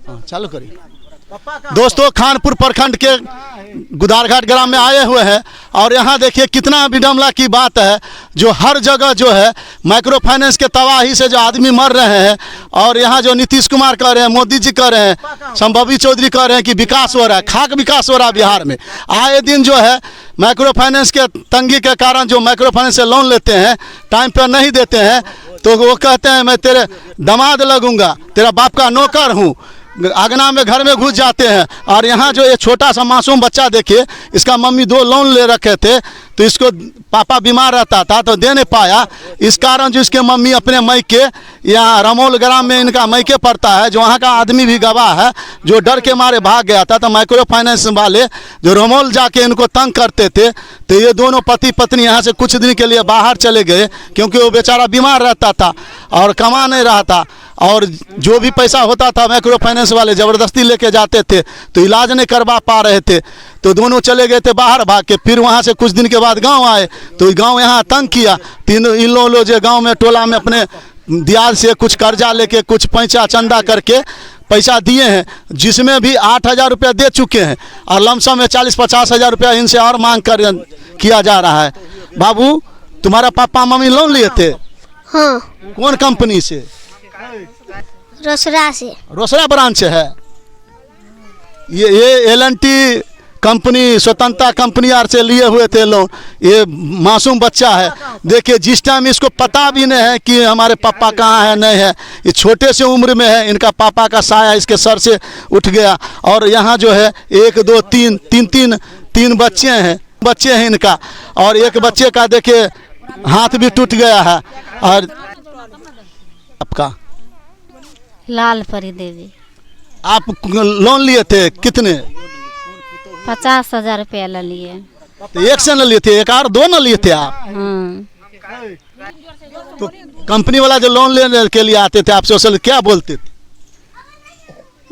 चालू करिए। दोस्तों, खानपुर प्रखंड के गुदारघाट ग्राम में आए हुए हैं और यहाँ देखिए कितना विडम्बना की बात है, जो हर जगह जो है माइक्रो फाइनेंस के तबाही से जो आदमी मर रहे हैं। और यहाँ जो नीतीश कुमार कह रहे हैं, मोदी जी कह रहे हैं, संभवी चौधरी कह रहे हैं कि विकास हो रहा है, खाक विकास हो रहा है बिहार में। आए दिन जो है माइक्रो फाइनेंस के तंगी के कारण जो माइक्रो फाइनेंस से लोन लेते हैं, टाइम पर नहीं देते हैं, तो वो कहते हैं मैं तेरे दामाद लगूंगा, तेरा बाप का नौकर हूँ, आंगना में घर में घुस जाते हैं। और यहाँ जो ये छोटा सा मासूम बच्चा देखिए, इसका मम्मी 2 लोन ले रखे थे, तो इसको पापा बीमार रहता था तो दे नहीं पाया, इस कारण जो इसके मम्मी अपने मैके यहाँ रमोल ग्राम में इनका मैके पड़ता है, जो वहाँ का आदमी भी गवाह है, जो डर के मारे भाग गया था। तो माइक्रो फाइनेंस वाले जो रमोल जाके इनको तंग करते थे, तो ये दोनों पति पत्नी यहाँ से कुछ दिन के लिए बाहर चले गए, क्योंकि वो बेचारा बीमार रहता था और कमा नहीं रहा था। और जो भी पैसा होता था माइक्रो फाइनेंस वाले ज़बरदस्ती लेके जाते थे, तो इलाज नहीं करवा पा रहे थे, तो दोनों चले गए थे बाहर भाग के। फिर वहाँ से कुछ दिन के बाद गांव आए, तो गांव यहाँ तंग किया। इन लोग जो गांव में टोला में अपने दियाल से कुछ कर्जा लेके कुछ पैसा चंदा करके पैसा दिए हैं, जिसमें भी 8,000 रुपया दे चुके हैं और लमसम में 40-50 हज़ार रुपया इनसे और मांग कर किया जा रहा है। बाबू, तुम्हारा पापा मम्मी लोन लिए थे? हाँ। कौन कंपनी से? रोसड़ा से। रोसड़ा ब्रांच है ये L&T कंपनी, स्वतंत्रता कंपनी आर से लिए हुए थे लोन। ये मासूम बच्चा है, देखिए जिस टाइम इसको पता भी नहीं है कि हमारे पापा कहाँ है नहीं है, ये छोटे से उम्र में है, इनका पापा का साया इसके सर से उठ गया। और यहाँ जो है 1 2 3 बच्चे हैं इनका, और एक बच्चे का देखिए हाथ भी टूट गया है। और आपका? लाल परी देवी। आप लोन लिए थे कितने? 50,000 रुपया ले लिए। तो एक से न लिए थे, एक और 2 न लिए थे आप? हाँ। तो कंपनी वाला जो लोन लेने के लिए आते थे आपसे, उसे क्या बोलते थे?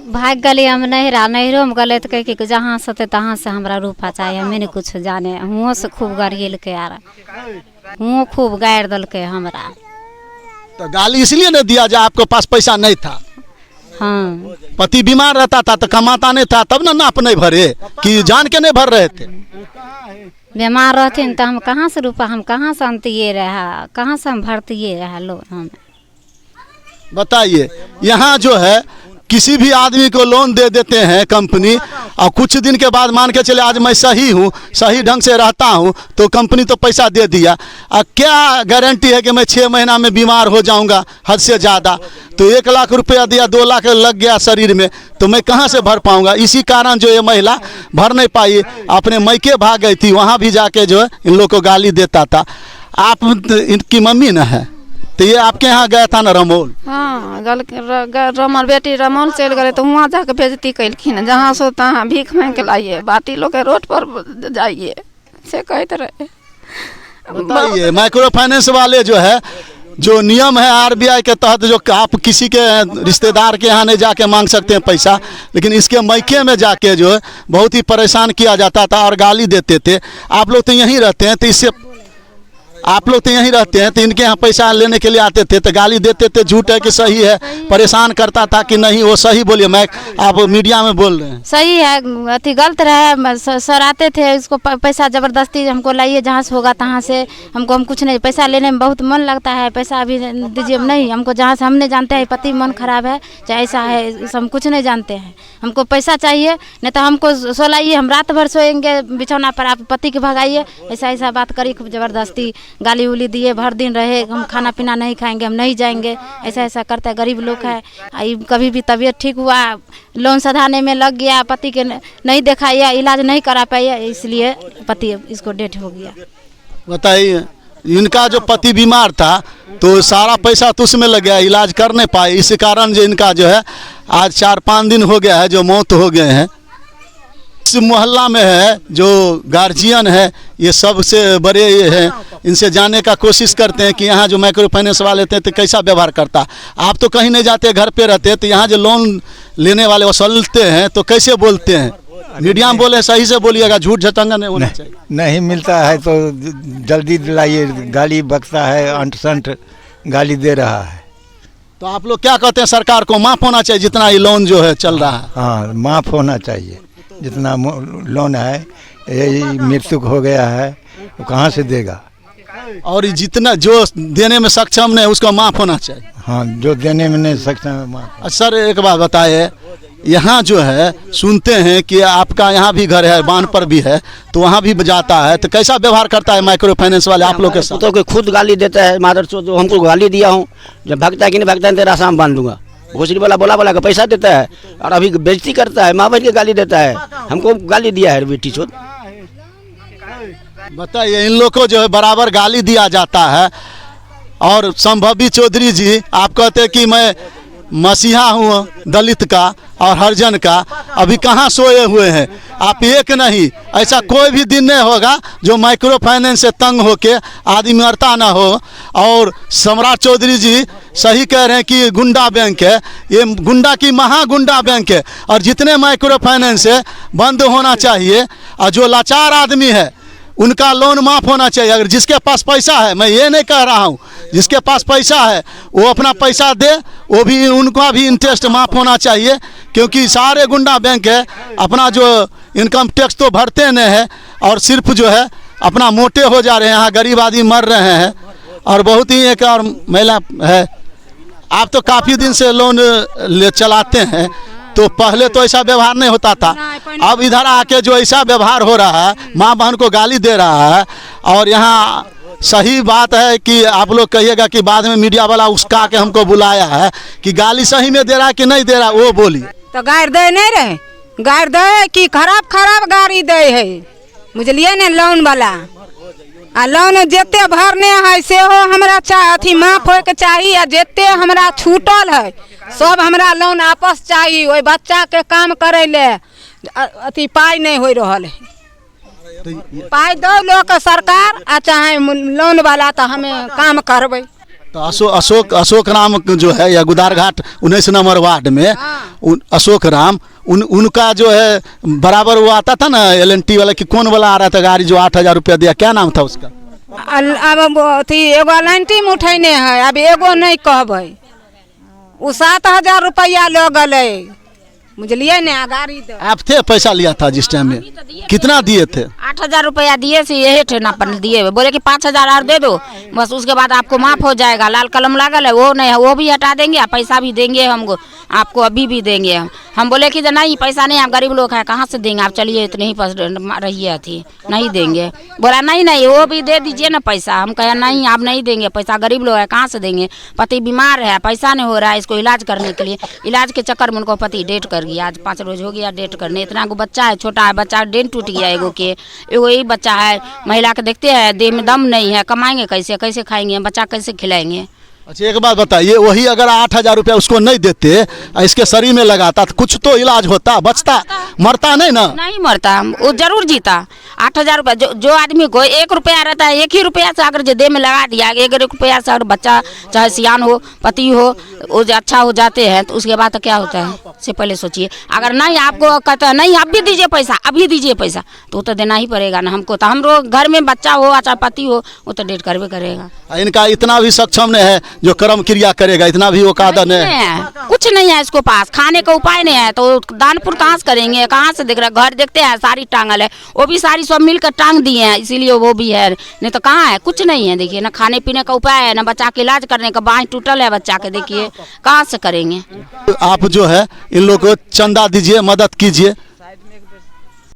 भाग गली हम नहरों में गले तो कह कि जहाँ से थे तहाँ से हमारा रूपा चाहिए, हमें नहीं कुछ जाने। हुओं से खूब गरियल के यार, हुओं खूब गाड़ दल के हमरा। तो गाली इसलिए नहीं दिया जो आपके पास पैसा नहीं था? हाँ। पति बीमार रहता था तो कमाता नहीं था, तब ना नाप नहीं भरे कि जान के नहीं भर रहे थे? बीमार रहते तो हम कहाँ से रूपा, हम कहाँ से अंतिए रहा, कहाँ से हम भरतिए रहा लोन? हम बताइए, यहाँ जो है किसी भी आदमी को लोन दे देते हैं कंपनी, और कुछ दिन के बाद मान के चले आज मैं सही हूँ, सही ढंग से रहता हूँ, तो कंपनी तो पैसा दे दिया। क्या गारंटी है कि मैं 6 महीना में बीमार हो जाऊँगा हद से ज़्यादा? तो 1 लाख रुपया दिया, 2 लाख लग गया शरीर में, तो मैं कहाँ से भर पाऊँगा? इसी कारण जो ये महिला भर नहीं पाई, अपने मैके भाग गई थी, वहाँ भी जाके जो है इन लोग को गाली देता था। आप इनकी मम्मी न है, तो ये आपके यहाँ गया था ना रमोल? हाँ, रमोल बेटी रमोल चल गए, तो वहाँ जाके बेइज्जती कैलखिन, जहाँ सो तहाँ भीख मांग के लाइए, बाटी लोग के रोड पर जाइए से कहते रहे। बताइए, माइक्रो फाइनेंस वाले जो है, जो नियम है RBI के तहत, जो आप किसी के रिश्तेदार के यहाँ नहीं जाके मांग सकते हैं पैसा, लेकिन इसके मैके में जाके जो है बहुत ही परेशान किया जाता था और गाली देते थे। आप लोग तो यहीं रहते हैं, तो इससे आप लोग तो यहीं रहते हैं, तो इनके यहाँ पैसा लेने के लिए आते थे तो गाली देते थे, झूठ है कि सही है? परेशान करता था कि नहीं? वो सही बोलिए, मैं आप मीडिया में बोल रहे हैं। सही है, अति गलत रहे। सर आते थे, इसको पैसा ज़बरदस्ती हमको लाइए, जहाँ से होगा तहाँ से। हम कुछ नहीं, पैसा लेने में बहुत मन लगता है, पैसा अभी दीजिए नहीं हमको, जहाँ से हम नहीं जानते हैं पति मन खराब है चाहे ऐसा है, हम कुछ नहीं जानते हैं, हमको पैसा चाहिए, नहीं तो हमको सोलाइए, हम रात भर सोएंगे बिछौना पर, आप पति के भगाइए, ऐसा बात करी खूब ज़बरदस्ती, गाली उली दिए, भर दिन रहे, हम खाना पीना नहीं खाएंगे, हम नहीं जाएंगे, ऐसा करता है। गरीब लोग है, कभी भी तबीयत ठीक हुआ, लोन सधाने में लग गया, पति के नहीं दिखाया, इलाज नहीं करा पाया, इसलिए पति इसको डेथ हो गया। बताइए, इनका जो पति बीमार था तो सारा पैसा तो उसमें लग गया, इलाज कर नहीं पाए, इस कारण जो इनका जो है आज 4-5 दिन हो गया है जो मौत हो गए हैं। इस मोहल्ला में है जो गार्जियन है, ये सबसे बड़े ये हैं, इनसे जानने का कोशिश करते हैं कि यहाँ जो माइक्रो फाइनेंस वाले थे तो कैसा व्यवहार करता। आप तो कहीं नहीं जाते, घर पे रहते, तो यहाँ जो लोन लेने वाले वसूलते हैं तो कैसे बोलते हैं? मीडिया में बोले, सही से बोलिएगा, झूठ झटंगा नहीं होना चाहिए। नहीं मिलता है तो जल्दी दिलाइए, गाली बकता है, अंट संट गाली दे रहा है। तो आप लोग क्या कहते हैं, सरकार को माफ़ होना चाहिए जितना ये लोन जो है चल रहा है? हाँ, माफ़ होना चाहिए जितना लोन है। यही मृत्यु हो गया है, वो कहाँ से देगा? और ये जितना जो देने में सक्षम नहीं उसको माफ़ होना चाहिए। हाँ, जो देने में नहीं सक्षम है माफ़। सर एक बात बताइए, यहाँ जो है सुनते हैं कि आपका यहाँ भी घर है, बांध पर भी है, तो वहाँ भी जाता है, तो कैसा व्यवहार करता है माइक्रो फाइनेंस वाले आप लोग के साथ? तो कोई खुद गाली देता है, मादर चोद जो हमको गाली दिया हूँ, जब भागता है कि नहीं भागता है तेरा शाम बांध दूंगा। घोसड़ी वाला बोला का पैसा देता है और अभी बेइज्जती करता है, माँ बहन के गाली देता है, हमको गाली दिया है बेटी चोद। बताइए, इन लोग को जो है बराबर गाली दिया जाता है। और संभवी चौधरी जी, आप कहते हैं कि मैं मसीहा हूँ दलित का और हरिजन का, अभी कहाँ सोए हुए हैं आप? एक नहीं, ऐसा कोई भी दिन नहीं होगा जो माइक्रो फाइनेंस से तंग होके आदमी मरता ना हो। और सम्राट चौधरी जी सही कह रहे हैं कि गुंडा बैंक है, ये गुंडा की महागुंडा बैंक है, और जितने माइक्रो फाइनेंस है बंद होना चाहिए। और जो लाचार आदमी है उनका लोन माफ़ होना चाहिए। अगर जिसके पास पैसा है, मैं ये नहीं कह रहा हूँ, जिसके पास पैसा है वो अपना पैसा दे, वो भी उनका भी इंटरेस्ट माफ़ होना चाहिए। क्योंकि सारे गुंडा बैंक है, अपना जो इनकम टैक्स तो भरते नहीं है और सिर्फ जो है अपना मोटे हो जा रहे हैं, यहाँ गरीब आदमी मर रहे हैं। और बहुत ही एक और महिला है, आप तो काफ़ी दिन से लोन चलाते हैं, तो पहले तो ऐसा व्यवहार नहीं होता था, अब इधर आके जो ऐसा व्यवहार हो रहा है, माँ बहन को गाली दे रहा है। और यहाँ सही बात है कि आप लोग कहिएगा कि बाद में मीडिया वाला उसका के हमको बुलाया है कि गाली सही में दे रहा है कि नहीं दे रहा, वो बोलिए। तो गाड़ दे नहीं रहे, गाड़ दे कि खराब गाड़ी दे है, बुझलिए ने लोन वाला। आ लोन जेते भरने है से हो हमरा अथी माफ होके चाहिए, जेते हमरा छूटल है सब हमरा लोन आपस चाहिए। वही बच्चा के काम करे ले अथी पाई नहीं हो रहा है, पाई दो लोग सरकार आ चाहे लोन वाला, तो हमें काम करबे। तो अशोक राम जो है या गुदारघाट 19 नंबर वार्ड में अशोक राम, उनका जो है बराबर वो आता था ना LNT वाला, कि कौन वाला आ रहा था गाड़ी जो 8,000 रुपया दिया, क्या नाम था उसका? अब अथी एगो LNT में उठैने है, अब एगो नहीं कहबै, वो 7,000 रुपया लो गले, बुझलिए ने। गाड़ी दो आप थे, पैसा लिया था जिस टाइम में, कितना दिए थे? 8,000 रुपया दिए से यही थे ना दिए, बोले कि 5,000 और दे दो बस, उसके बाद आपको माफ हो जाएगा। लाल कलम लागल है, वो नहीं है, वो भी हटा देंगे, पैसा भी देंगे हमको, आपको अभी भी देंगे। हम बोले कि नहीं पैसा नहीं, आप गरीब लोग हैं कहाँ से देंगे, आप चलिए इतने ही पास रहिए थी, नहीं देंगे। बोला नहीं वो भी दे दीजिए ना पैसा। हम कहे नहीं आप नहीं देंगे पैसा, गरीब लोग है कहाँ से देंगे, पति बीमार है, पैसा नहीं हो रहा है इसको इलाज करने के लिए। इलाज के चक्कर में उनको पति डेट कर गया, आज 5 रोज हो गया डेट करने। इतना को बच्चा है, छोटा है बच्चा, डेट टूट गया एगो के, एगो यही बच्चा है। महिला के देखते हैं देह में दम नहीं है, कमाएंगे कैसे, कैसे खाएंगे, बच्चा कैसे खिलाएंगे। अच्छा एक बात बताइए, वही अगर 8,000 रुपया उसको नहीं देते, इसके शरीर में लगाता तो कुछ तो इलाज होता, बचता, मरता नहीं ना? नहीं मरता, वो जरूर जीता। 8,000 रुपया जो आदमी को 1 रुपया रहता है, 1 ही रुपया से अगर देह में लगा दिया, 1 रुपया से अगर बच्चा चाहे सियान हो, पति हो, वो अच्छा हो जाते हैं, तो उसके बाद तो क्या होता है से पहले सोचिए। अगर नहीं आपको कहता है नहीं आप भी दीजिए पैसा, अभी दीजिए पैसा, तो तो देना ही पड़ेगा ना हमको। तो हम लोग घर में बच्चा हो चाहे पति हो, वो तो डेट करवे करेगा। इनका इतना भी सक्षम नहीं है जो कर्म क्रिया करेगा, इतना भी वो कादर नहीं है, कुछ नहीं है इसको पास, खाने का उपाय नहीं है, तो दानपुर कहाँ से करेंगे, कहाँ से देख रहे? घर देखते हैं सारी टांगल है, वो भी सारी सब मिलकर टांग दिए हैं, इसीलिए वो भी है, नहीं तो कहाँ है, कुछ नहीं है। देखिए ना खाने पीने का उपाय है, ना बच्चा के इलाज करने का, बाँह टूटल है बच्चा के, देखिए कहाँ से करेंगे। आप जो है इन लोगों को चंदा दीजिए, मदद कीजिए।